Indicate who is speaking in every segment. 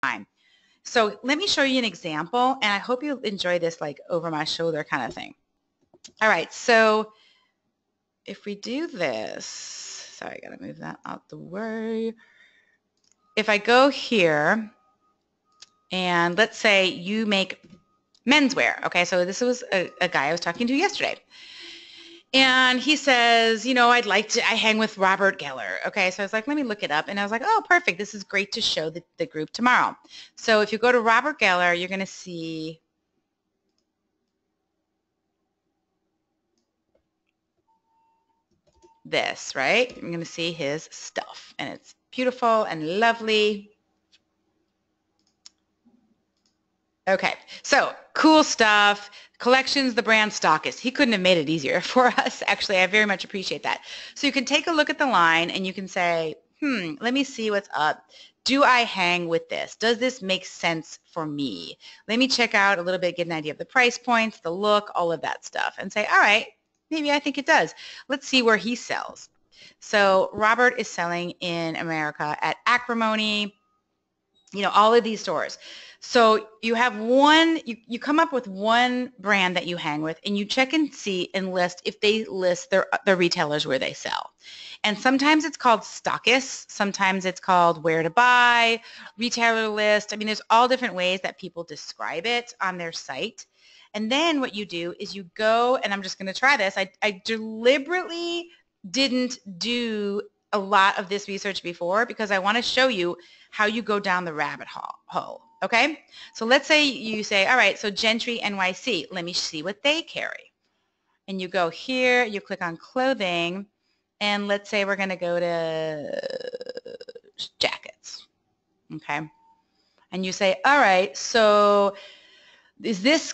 Speaker 1: time. So let me show you an example, and I hope you enjoy this like over my shoulder kind of thing. All right, so if we do this, sorry, I gotta move that out the way. If I go here, and let's say you make menswear, okay? So this was a guy I was talking to yesterday. And he says, you know, I hang with Robert Geller. Okay, so I was like, let me look it up. And I was like, oh, perfect. This is great to show the group tomorrow. So if you go to Robert Geller, you're going to see this, right? You're going to see his stuff. And it's beautiful and lovely. Okay, so cool stuff. Collections, the brand stockist. He couldn't have made it easier for us. Actually, I very much appreciate that. So you can take a look at the line and you can say, let me see what's up. Do I hang with this? Does this make sense for me? Let me check out a little bit, get an idea of the price points, the look, all of that stuff, and say, all right, maybe I think it does. Let's see where he sells. So Robert is selling in America at Acrimony, you know, all of these stores. So you have one, you come up with one brand that you hang with, and you check and see and list if they list their retailers where they sell. And sometimes it's called stockists, sometimes it's called where to buy, retailer list. I mean, there's all different ways that people describe it on their site. And then what you do is you go, and I'm just going to try this. I deliberately didn't do a lot of this research before because I want to show you how you go down the rabbit hole. Okay, so let's say you say, all right, so Gentry NYC, let me see what they carry. And you go here, you click on clothing, and let's say we're going to go to jackets. Okay, and you say, all right, so is this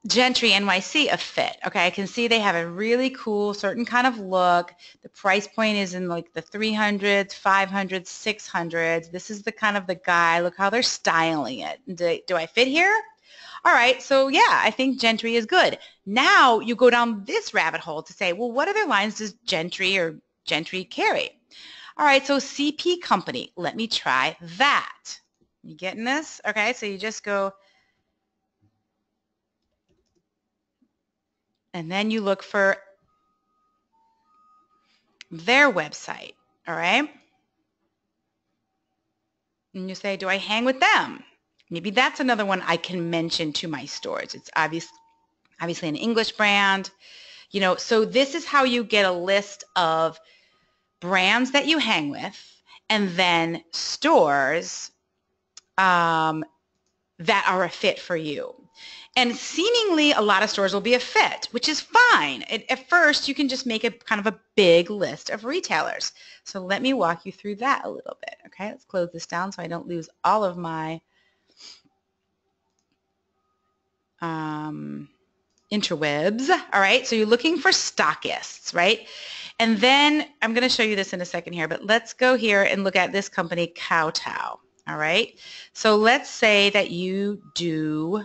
Speaker 1: Gentry NYC a fit? Okay, I can see they have a really cool certain kind of look. The price point is in like the 300s, 500s, 600s. This is the kind of the guy. Look how they're styling it. Do I fit here? All right, so yeah, I think Gentry is good. Now you go down this rabbit hole to say, well, what other lines does Gentry carry? All right, so CP Company. Let me try that. You getting this? Okay, so you just go, and then you look for their website, all right? And you say, do I hang with them? Maybe that's another one I can mention to my stores. It's obviously an English brand, you know, so this is how you get a list of brands that you hang with and then stores that are a fit for you. And seemingly a lot of stores will be a fit, which is fine. At first, you can just make a kind of a big list of retailers. So let me walk you through that a little bit. Okay, let's close this down so I don't lose all of my interwebs. All right, so you're looking for stockists, right? And then I'm going to show you this in a second here, but let's go here and look at this company, Kowtow. All right, so let's say that you do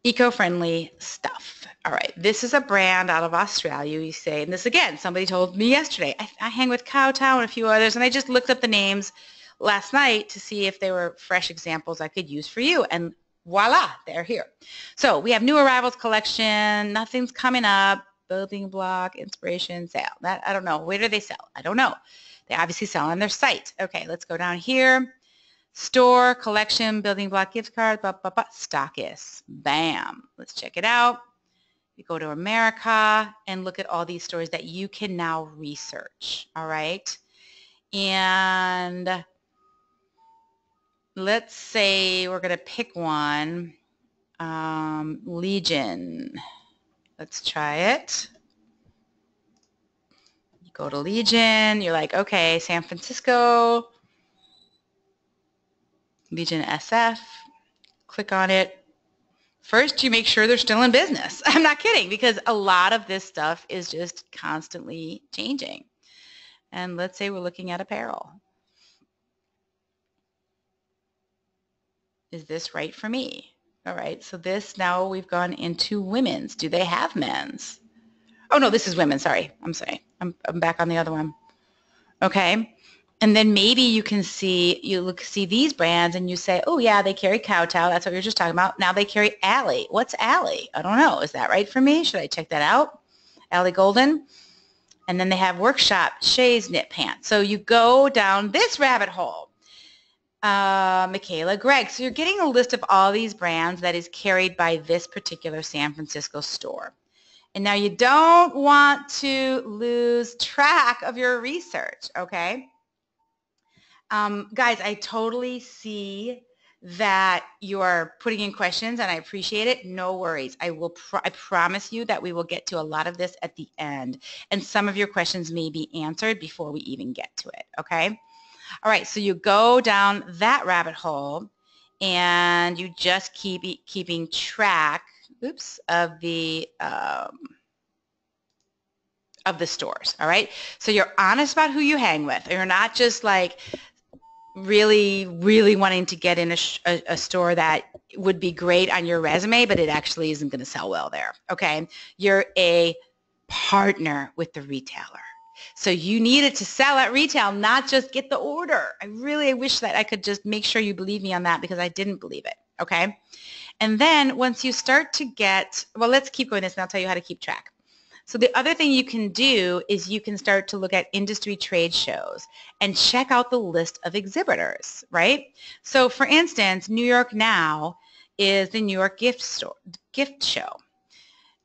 Speaker 1: eco-friendly stuff. All right, this is a brand out of Australia, you say, and this again, somebody told me yesterday, I hang with Kowtow and a few others, and I just looked up the names last night to see if they were fresh examples I could use for you, and voila, they're here. So we have new arrivals collection, nothing's coming up, building block, inspiration, sale. That, I don't know, where do they sell? I don't know. They obviously sell on their site. Okay, let's go down here. Store, collection, building block, gift card, stockists. Bam. Let's check it out. You go to America and look at all these stores that you can now research. All right. And let's say we're going to pick one. Legion. Let's try it. You go to Legion. You're like, okay, San Francisco. Legion SF, click on it. First, you make sure they're still in business. I'm not kidding, because a lot of this stuff is just constantly changing. And let's say we're looking at apparel. Is this right for me? All right, so this, now we've gone into women's. Do they have men's? Oh no, this is women, sorry. I'm sorry. I'm back on the other one. Okay. And then maybe you can see, see these brands and you say, oh yeah, they carry Kowtow. That's what we were just talking about. Now they carry Alley. What's Alley? I don't know. Is that right for me? Should I check that out? Alley Golden. And then they have Workshop, Shay's Knit Pants. So you go down this rabbit hole. Michaela Gregg. So you're getting a list of all these brands that is carried by this particular San Francisco store. And now you don't want to lose track of your research, okay? Guys, I totally see that you are putting in questions and I appreciate it. No worries. I promise you that we will get to a lot of this at the end. And some of your questions may be answered before we even get to it, okay? All right, so you go down that rabbit hole and you just keeping track, of the stores, all right? So you're honest about who you hang with. You're not just like really, really wanting to get in a store that would be great on your resume, but it actually isn't going to sell well there, okay? You're a partner with the retailer. So you need it to sell at retail, not just get the order. I really wish that I could just make sure you believe me on that because I didn't believe it, okay? And then once you start to get, well, let's keep going this and I'll tell you how to keep track. So the other thing you can do is you can start to look at industry trade shows and check out the list of exhibitors, right? So for instance, New York Now is the New York gift show.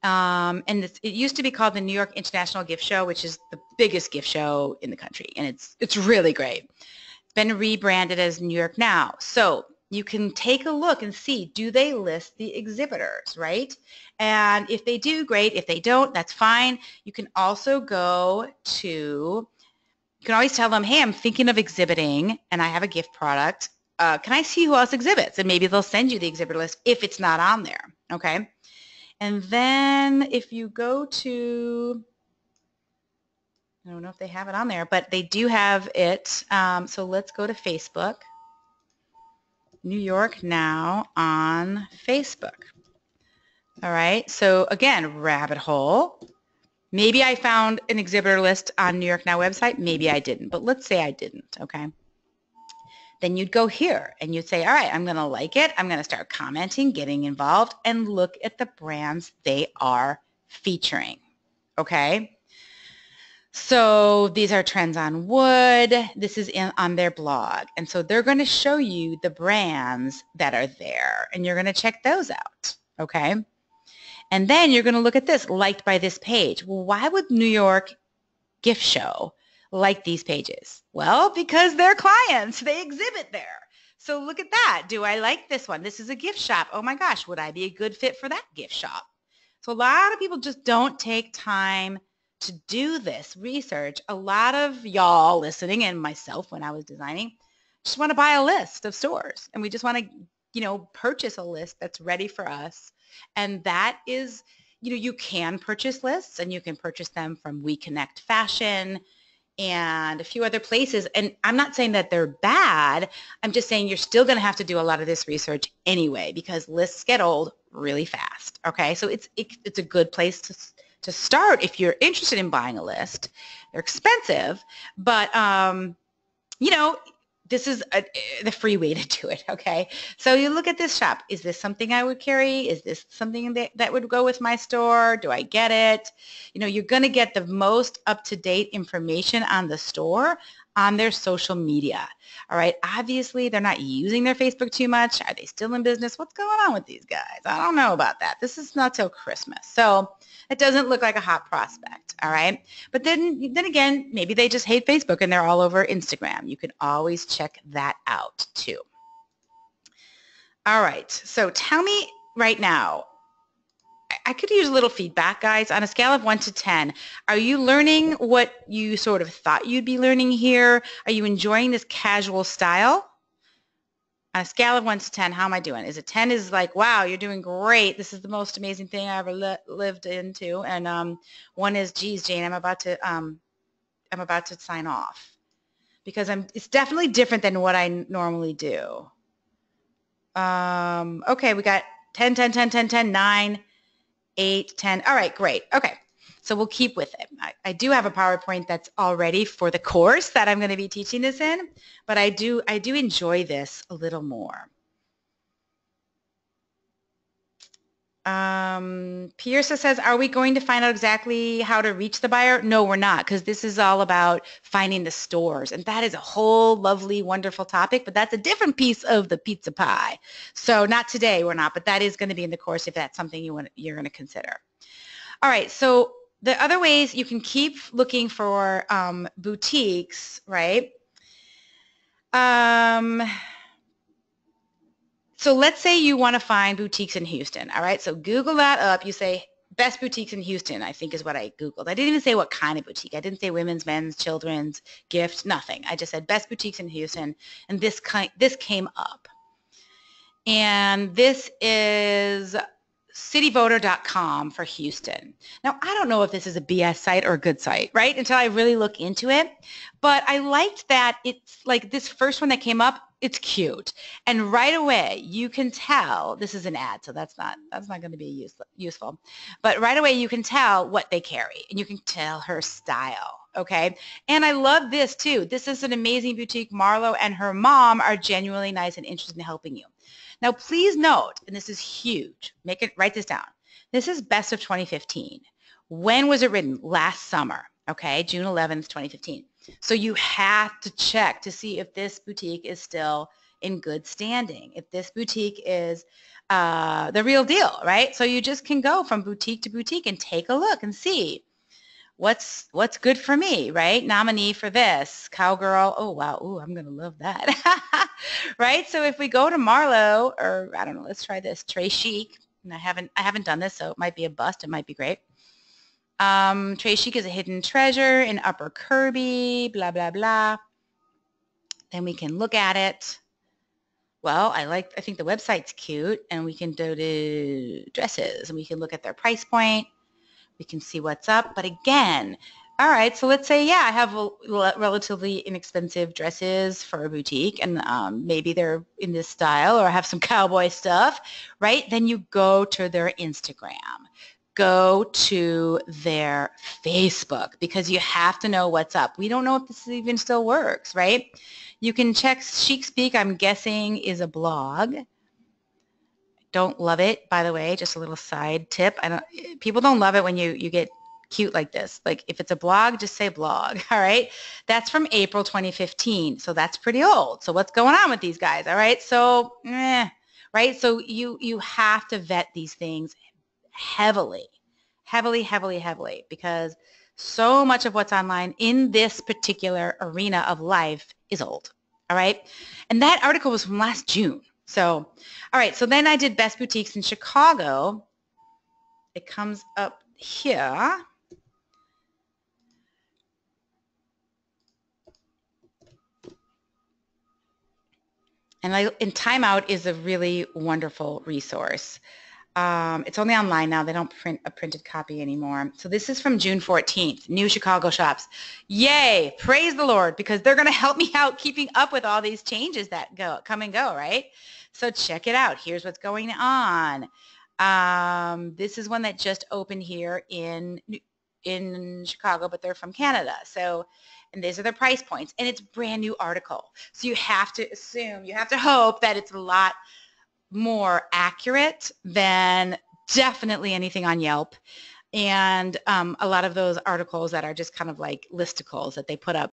Speaker 1: And it used to be called the New York International Gift Show, which is the biggest gift show in the country. And it's really great. It's been rebranded as New York Now. So you can take a look and see, do they list the exhibitors, right? And if they do, great. If they don't, that's fine. You can also go to, you can always tell them, hey, I'm thinking of exhibiting and I have a gift product. Can I see who else exhibits? And maybe they'll send you the exhibitor list if it's not on there, okay? And then if you go to, I don't know if they have it on there, but they do have it. So let's go to Facebook. New York Now on Facebook. All right, so again, rabbit hole. Maybe I found an exhibitor list on New York Now website. Maybe I didn't, but let's say I didn't, okay? Then you'd go here and you'd say, all right, I'm going to like it. I'm going to start commenting, getting involved, and look at the brands they are featuring, okay? So these are trends on wood. This is on their blog. And so they're going to show you the brands that are there, and you're going to check those out, okay? And then you're going to look at this, liked by this page. Well, why would New York Gift Show like these pages? Well, because they're clients. They exhibit there. So look at that. Do I like this one? This is a gift shop. Oh my gosh, would I be a good fit for that gift shop? So a lot of people just don't take time to do this research. A lot of y'all listening, and myself when I was designing, just want to buy a list of stores. And we just want to, purchase a list that's ready for us. And that is, you can purchase lists and you can purchase them from We Connect Fashion and a few other places. And I'm not saying that they're bad. I'm just saying you're still going to have to do a lot of this research anyway because lists get old really fast. Okay, so it's a good place to start if you're interested in buying a list. They're expensive, but this is the free way to do it, okay? So you look at this shop. Is this something I would carry? Is this something that would go with my store? Do I get it? You're going to get the most up-to-date information on the store on their social media, all right? Obviously, they're not using their Facebook too much. Are they still in business? What's going on with these guys? I don't know about that. This is not till Christmas, so it doesn't look like a hot prospect, all right? But then again, maybe they just hate Facebook and they're all over Instagram. You can always check that out too. All right, so tell me right now, I could use a little feedback, guys. On a scale of 1 to 10, are you learning what you sort of thought you'd be learning here? Are you enjoying this casual style? On a scale of 1 to 10, how am I doing? Is it 10 is like, wow, you're doing great. This is the most amazing thing I ever lived into. And 1 is, geez, Jane, I'm about to sign off because it's definitely different than what I normally do. Okay, we got 10, 10, 10, 10, 10, 9, 8, 10. All right, great. Okay. So we'll keep with it. I do have a PowerPoint that's already for the course that I'm going to be teaching this in, but I do enjoy this a little more. Pierce says, are we going to find out exactly how to reach the buyer? No, we're not, because this is all about finding the stores. And that is a whole lovely, wonderful topic, but that's a different piece of the pizza pie. So not today, we're not, but that is going to be in the course if that's something you're going to consider. All right, so the other ways you can keep looking for boutiques, right? So let's say you want to find boutiques in Houston, all right? So Google that up. You say best boutiques in Houston, I think is what I Googled. I didn't even say what kind of boutique. I didn't say women's, men's, children's, gift, nothing. I just said best boutiques in Houston, and this came up. And this is cityvoter.com for Houston. Now, I don't know if this is a BS site or a good site, right? Until I really look into it. But I liked that it's like this first one that came up, it's cute. And right away, you can tell, this is an ad, so that's not going to be useful. But right away, you can tell what they carry, and you can tell her style, okay? And I love this, too. This is an amazing boutique. Marlo and her mom are genuinely nice and interested in helping you. Now, please note, and this is huge, write this down. This is best of 2015. When was it written? Last summer, okay? June 11th, 2015. So you have to check to see if this boutique is still in good standing, if this boutique is the real deal, right? So you just can go from boutique to boutique and take a look and see what's good for me, right? Nominee for this, Cowgirl. Oh, wow. Ooh, I'm going to love that. Right? So if we go to Marlo, or I don't know, let's try this, Trey Chic. And I haven't done this, so it might be a bust. It might be great. Trey Chic is a hidden treasure in Upper Kirby, blah, blah, blah. Then we can look at it. Well, I think the website's cute, and we can go to dresses, and we can look at their price point. We can see what's up. But again, all right, so let's say, yeah, I have relatively inexpensive dresses for a boutique, and maybe they're in this style, or I have some cowboy stuff, right? Then you go to their Instagram. Go to their Facebook, because you have to know what's up. We don't know if this even still works, right? You can check Chic Speak, I'm guessing, is a blog. Don't love it, by the way, just a little side tip. People don't love it when you get cute like this. Like if it's a blog, just say blog, all right? That's from April 2015, so that's pretty old. So what's going on with these guys, all right? So, right? So you have to vet these things heavily, because so much of what's online in this particular arena of life is old, all right? And that article was from last June. So, all right, so then I did best boutiques in Chicago. It comes up here. And Time Out is a really wonderful resource. It's only online now. They don't print a printed copy anymore. So this is from June 14th, new Chicago shops. Yay, praise the Lord, because they're going to help me out keeping up with all these changes that come and go, right? So check it out. Here's what's going on. This is one that just opened here in Chicago, but they're from Canada. So, and these are the price points, and it's a brand new article. So you have to assume, you have to hope that it's a lot more accurate than definitely anything on Yelp, and a lot of those articles that are just kind of like listicles that they put up